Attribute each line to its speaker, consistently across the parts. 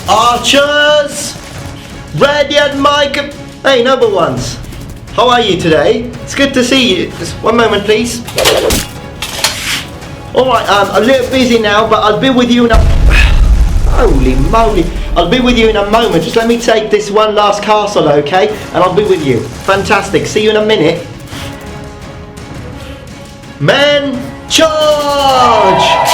Speaker 1: Archers! Ready at my... Hey, number ones. How are you today? It's good to see you. Just one moment, please. Alright, I'm a little busy now, but I'll be with you in a... Holy moly. I'll be with you in a moment. Just let me take this one last castle, okay? And I'll be with you. Fantastic. See you in a minute. Men, charge!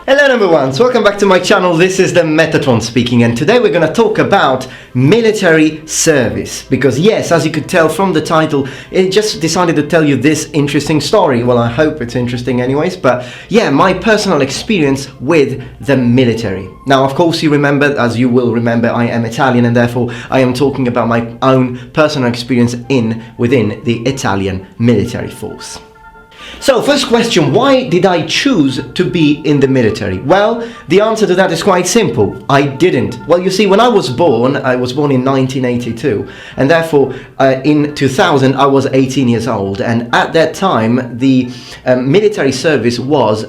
Speaker 1: Hello number ones, welcome back to my channel. This is the Metatron speaking, and today we're going to talk about military service, because yes, as you could tell from the title, it just decided to tell you this interesting story. Well, I hope it's interesting anyways, but yeah, my personal experience with the military. Now, of course, you remember, as you will remember, I am Italian, and therefore I am talking about my own personal experience within the Italian military force. So, first question, why did I choose to be in the military? Well, the answer to that is quite simple. I didn't. Well, you see, when I was born in 1982, and therefore in 2000 I was 18 years old, and at that time the military service was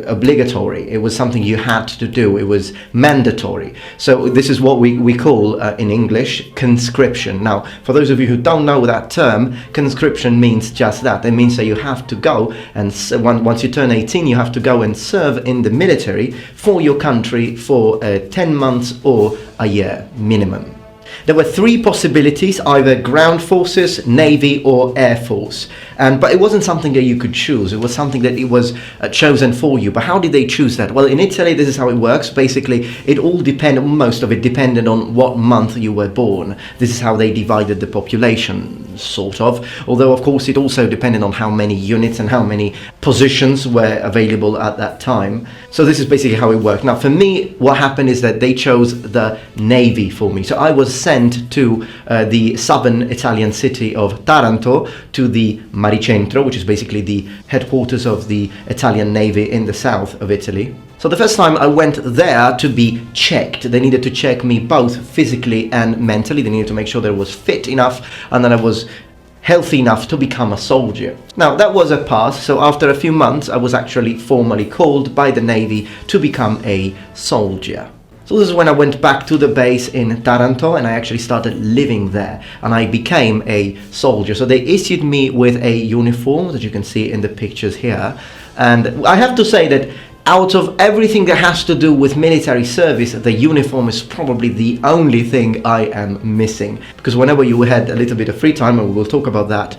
Speaker 1: obligatory. It was something you had to do. It was mandatory. So this is what we call in English conscription. Now, for those of you who don't know that term, conscription means just that. It means that you have to go, and once you turn 18 you have to go and serve in the military for your country for 10 months or a year minimum. There were three possibilities, either ground forces, navy or air force, but it wasn't something that you could choose. It was something that it was chosen for you. But how did they choose that? Well, in Italy this is how it works. Basically it all depended, most of it depended on what month you were born. This is how they divided the population, sort of, although of course it also depended on how many units and how many positions were available at that time. So this is basically how it worked. Now for me, what happened is that they chose the navy for me. So I was sent to the southern Italian city of Taranto, to the Maricentro, which is basically the headquarters of the Italian Navy in the south of Italy. So the first time I went there to be checked, they needed to check me both physically and mentally. They needed to make sure that I was fit enough and that I was healthy enough to become a soldier. Now that was a pass, so after a few months I was actually formally called by the Navy to become a soldier. So this is when I went back to the base in Taranto and I actually started living there and I became a soldier. So they issued me with a uniform that you can see in the pictures here, and I have to say that out of everything that has to do with military service, the uniform is probably the only thing I am missing. Because whenever you had a little bit of free time, and we will talk about that,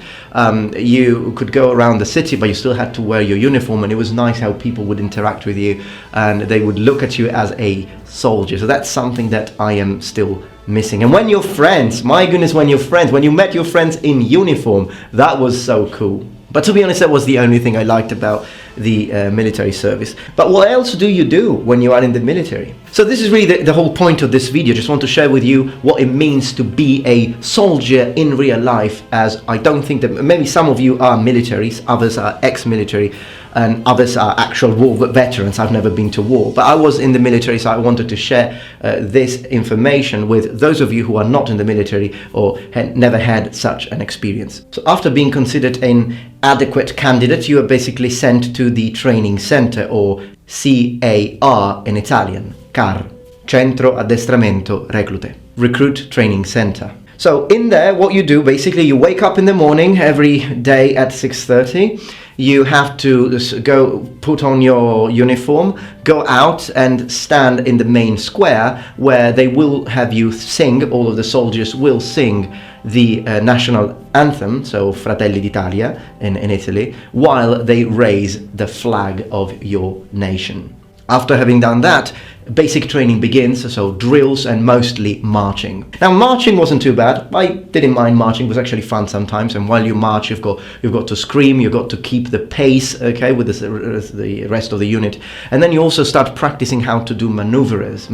Speaker 1: you could go around the city, but you still had to wear your uniform, and it was nice how people would interact with you and they would look at you as a soldier. So that's something that I am still missing. And when your friends, my goodness, when you met your friends in uniform, that was so cool. But to be honest, that was the only thing I liked about the military service. But what else do you do when you are in the military? So this is really the whole point of this video. Just want to share with you what it means to be a soldier in real life, as I don't think that, maybe some of you are militaries, others are ex-military, and others are actual war veterans. I've never been to war, but I was in the military, so I wanted to share this information with those of you who are not in the military or had never had such an experience. So after being considered an adequate candidate, you are basically sent to the training center, or CAR in Italian, CAR, Centro Addestramento Reclute, Recruit Training Center. So in there, what you do, basically you wake up in the morning every day at 6:30. You have to go put on your uniform, go out and stand in the main square where they will have you sing, all of the soldiers will sing the national anthem, so Fratelli d'Italia in Italy, while they raise the flag of your nation. After having done that, basic training begins, so drills and mostly marching. Now marching wasn't too bad. I didn't mind marching. It was actually fun sometimes, and while you march you've got to scream, you've got to keep the pace, okay, with the rest of the unit, and then you also start practicing how to do maneuvers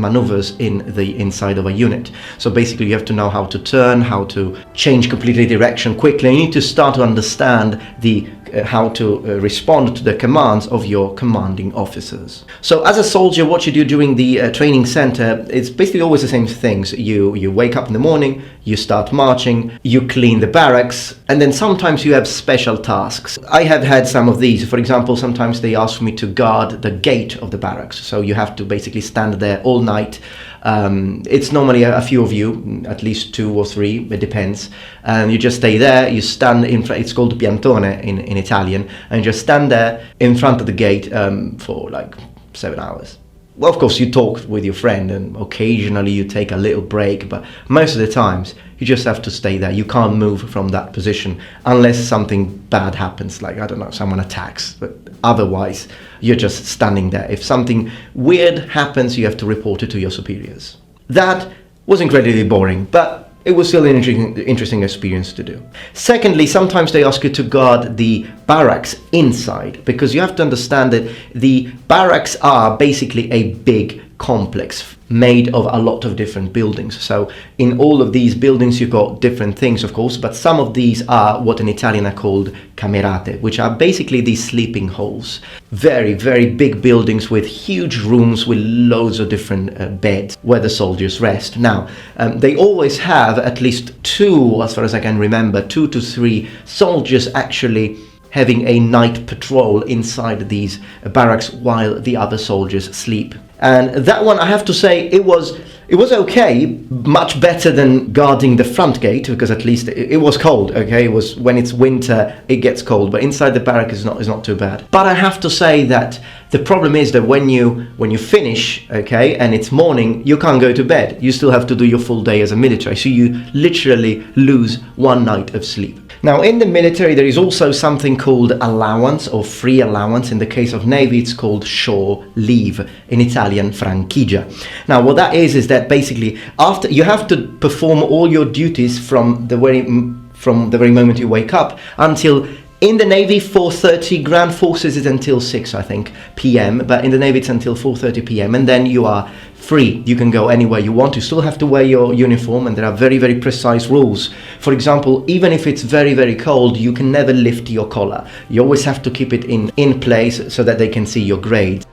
Speaker 1: in the inside of a unit. So basically you have to know how to turn, how to change completely direction quickly. You need to start to understand the how to respond to the commands of your commanding officers. So as a soldier, what you do during the training center, it's basically always the same things. You wake up in the morning, you start marching, you clean the barracks, and then sometimes you have special tasks. I have had some of these. For example, sometimes they ask me to guard the gate of the barracks. So you have to basically stand there all night. It's normally a few of you, at least 2 or 3, it depends. And you just stay there, you stand in front, it's called piantone in Italian, and you just stand there in front of the gate for like 7 hours. Well, of course, you talk with your friend and occasionally you take a little break, but most of the times you just have to stay there. You can't move from that position unless something bad happens, like, I don't know, someone attacks. But otherwise, you're just standing there. If something weird happens, you have to report it to your superiors. That was incredibly boring, but it was still an interesting experience to do. Secondly, sometimes they ask you to guard the barracks inside, because you have to understand that the barracks are basically a big complex made of a lot of different buildings. So in all of these buildings you've got different things, of course, but some of these are what in Italian are called camerate, which are basically these sleeping holes. Very, very big buildings with huge rooms with loads of different beds where the soldiers rest. Now, they always have at least 2, as far as I can remember, 2 to 3 soldiers actually having a night patrol inside these barracks while the other soldiers sleep. And that one, I have to say, it was okay, much better than guarding the front gate, because at least it was cold, okay? It was, when it's winter, it gets cold, but inside the barrack is not too bad. But I have to say that the problem is that when you finish, okay, and it's morning, you can't go to bed. You still have to do your full day as a military, so you literally lose 1 night of sleep. Now, in the military, there is also something called allowance or free allowance. In the case of Navy, it's called shore leave, in Italian franchigia. Now, what that is that basically after you have to perform all your duties from the very moment you wake up until, in the Navy, 4:30, Ground Forces is until 6, I think, p.m. But in the Navy, it's until 4:30 p.m. And then you are free. You can go anywhere you want. You still have to wear your uniform, and there are very, very precise rules. For example, even if it's very, very cold, you can never lift your collar. You always have to keep it in place so that they can see your grades.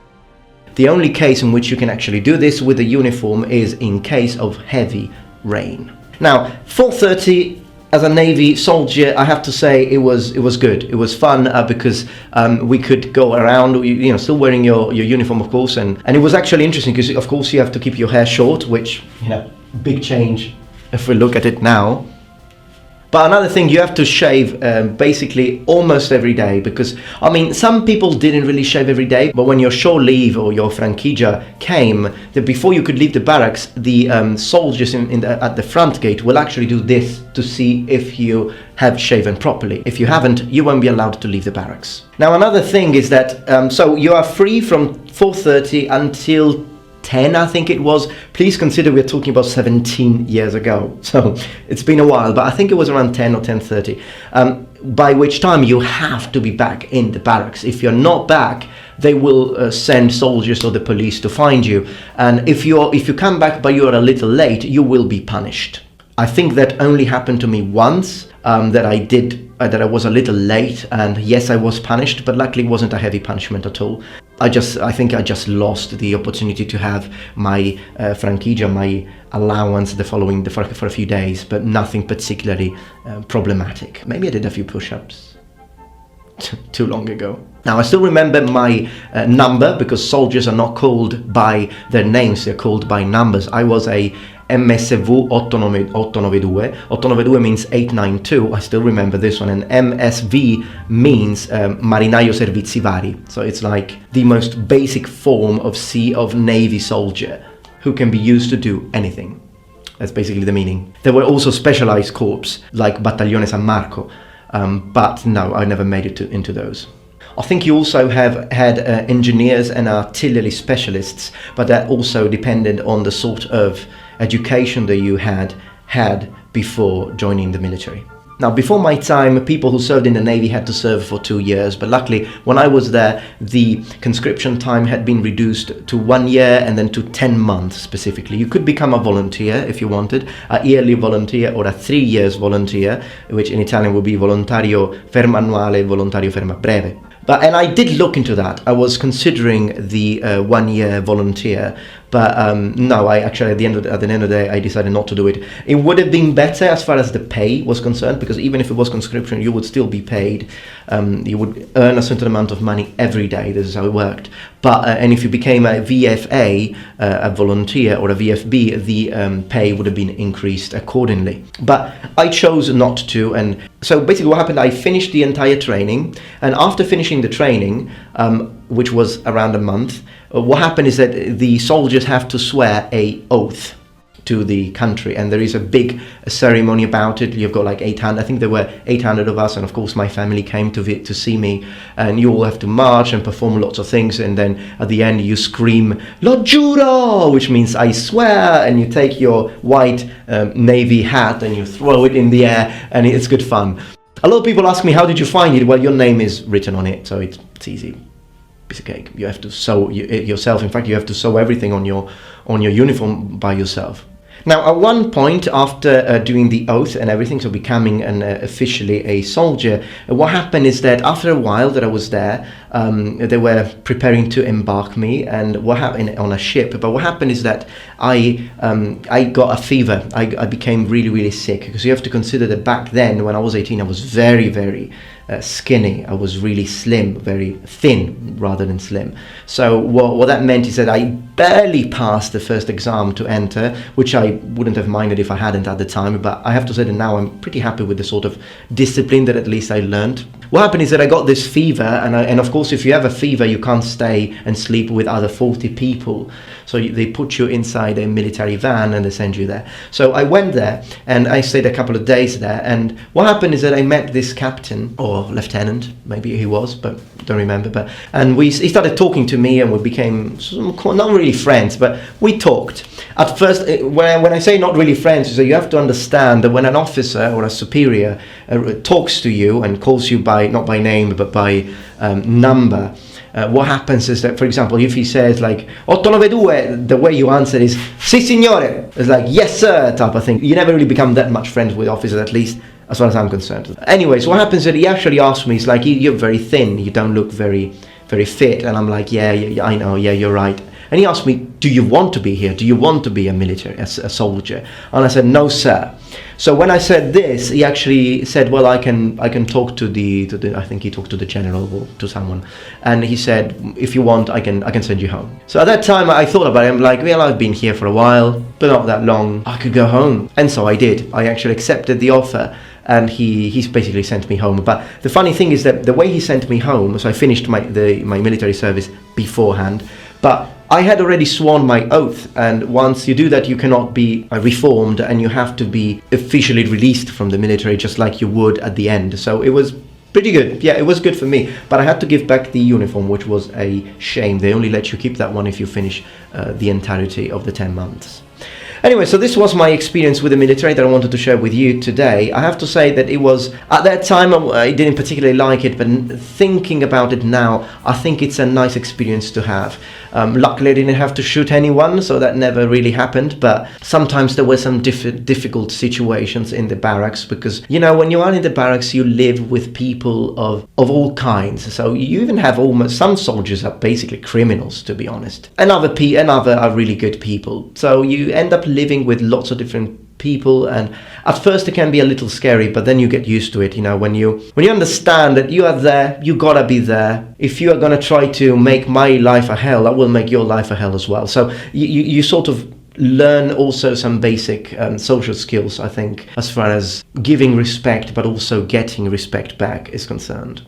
Speaker 1: The only case in which you can actually do this with a uniform is in case of heavy rain. Now, 4:30 as a Navy soldier, I have to say it was good. It was fun because we could go around, still wearing your uniform, of course, and it was actually interesting because, of course, you have to keep your hair short, which, big change if we look at it now. But another thing, you have to shave basically almost every day, because, I mean, some people didn't really shave every day, but when your shore leave or your franchigia came, that before you could leave the barracks, the soldiers at the front gate will actually do this to see if you have shaven properly. If you haven't, you won't be allowed to leave the barracks. Now, another thing is that, so you are free from 4:30 until 10, I think it was. Please consider we're talking about 17 years ago, so it's been a while, but I think it was around 10 or 10:30, by which time you have to be back in the barracks. If you're not back, they will send soldiers or the police to find you, and if you come back but you're a little late, you will be punished. I think that only happened to me once, that I was a little late, and yes, I was punished, but luckily it wasn't a heavy punishment at all. I think I just lost the opportunity to have my franchigia, my allowance for a few days, but nothing particularly problematic. Maybe I did a few push-ups too long ago. Now, I still remember my number, because soldiers are not called by their names, they're called by numbers. I was a MSV 892. 892 means 892. I still remember this one. And MSV means Marinaio Servizi Vari. So it's like the most basic form of Navy soldier who can be used to do anything. That's basically the meaning. There were also specialized corps like Battaglione San Marco, but no, I never made it into those. I think you also have had engineers and artillery specialists, but that also depended on the sort of education that you had before joining the military. Now, before my time, people who served in the Navy had to serve for 2 years, but luckily, when I was there, the conscription time had been reduced to 1 year and then to 10 months specifically. You could become a volunteer if you wanted, a yearly volunteer or a 3 years volunteer, which in Italian would be volontario fermo annuale, volontario fermo breve. And I did look into that. I was considering the 1 year volunteer, but no, I actually at the end of the day, I decided not to do it. It would have been better as far as the pay was concerned, because even if it was conscription, you would still be paid. You would earn a certain amount of money every day. This is how it worked. But and if you became a VFA, a volunteer, or a VFB, the pay would have been increased accordingly. But I chose not to, and so basically what happened, I finished the entire training, and after finishing the training, which was around a month, what happened is that the soldiers have to swear a oath to the country, and there is a big ceremony about it. You've got like 800, I think there were 800 of us, and of course my family came to see me, and you all have to march and perform lots of things, and then at the end you scream "Lo giuro," which means I swear, and you take your white navy hat and you throw it in the air, and it's good fun. A lot of people ask me, how did you find it? Well, your name is written on it, so it's easy. Piece of cake. You have to sew it yourself. In fact, you have to sew everything on your uniform by yourself. Now, at one point, after doing the oath and everything, so becoming officially a soldier, what happened is that after a while that I was there, they were preparing to embark me, and what happened on a ship. But what happened is that I got a fever. I became really, really sick, because you have to consider that back then, when I was 18, I was very, very skinny. I was really slim, very thin rather than slim. So what that meant is that I barely passed the first exam to enter, which I wouldn't have minded if I hadn't at the time, but I have to say that now I'm pretty happy with the sort of discipline that at least I learned. What happened is that I got this fever, and of course if you have a fever you can't stay and sleep with other 40 people, so they put you inside a military van and they send you there. So I went there and I stayed a couple of days there, and what happened is that I met this captain, or lieutenant maybe he was, but don't remember, and he started talking to me, and we became not really friends, but we talked. At first, when I say not really friends, so you have to understand that when an officer or a superior talks to you and calls you by, not by name but by number, what happens is that, for example, if he says like 892, the way you answer is "Si signore." It's like "Yes sir" type of thing. You never really become that much friends with officers, at least as far as I'm concerned. Anyways, what happens is that he actually asked me, it's like, "You're very thin, you don't look very, very fit." And I'm like, yeah, I know, yeah, you're right. And he asked me, "Do you want to be here? Do you want to be a soldier?" And I said, "No, sir." So when I said this, he actually said, "Well, I can talk to the I think he talked to the general or to someone, and he said, if you want, I can send you home." So at that time, I thought about it. I'm like, well, I've been here for a while, but not that long. I could go home, and so I did. I actually accepted the offer. And he basically sent me home. But the funny thing is that the way he sent me home, so I finished my military service beforehand, but I had already sworn my oath, and once you do that, you cannot be reformed, and you have to be officially released from the military, just like you would at the end. So it was pretty good. Yeah, it was good for me. But I had to give back the uniform, which was a shame. They only let you keep that one if you finish the entirety of the 10 months. Anyway, so this was my experience with the military that I wanted to share with you today. I have to say that it was, at that time, I didn't particularly like it, but thinking about it now, I think it's a nice experience to have. Luckily, I didn't have to shoot anyone, so that never really happened, but sometimes there were some difficult situations in the barracks, because, you know, when you are in the barracks, you live with people of all kinds. So you even have some soldiers are basically criminals, to be honest. And other are really good people. So you end up living with lots of different people, and at first it can be a little scary, but then you get used to it. You know, when you understand that you are there, you gotta be there. If you are gonna try to make my life a hell, I will make your life a hell as well. So you sort of learn also some basic social skills, I think, as far as giving respect but also getting respect back is concerned.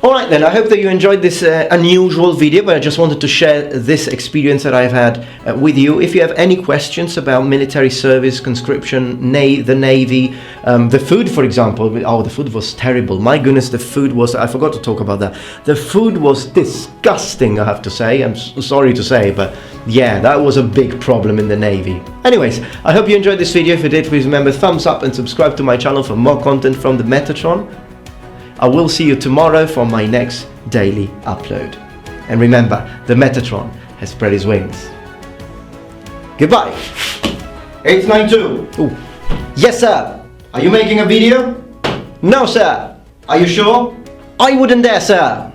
Speaker 1: Alright then, I hope that you enjoyed this unusual video, but I just wanted to share this experience that I've had with you. If you have any questions about military service, conscription, the Navy, the food, for example. Oh, the food was terrible. My goodness, the food was... I forgot to talk about that. The food was disgusting, I have to say. I'm sorry to say, but yeah, that was a big problem in the Navy. Anyways, I hope you enjoyed this video. If you did, please remember thumbs up and subscribe to my channel for more content from the Metatron. I will see you tomorrow for my next daily upload. And remember, the Metatron has spread his wings. Goodbye. 892. Ooh. Yes, sir. Are you making a video? No, sir. Are you sure? I wouldn't dare, sir.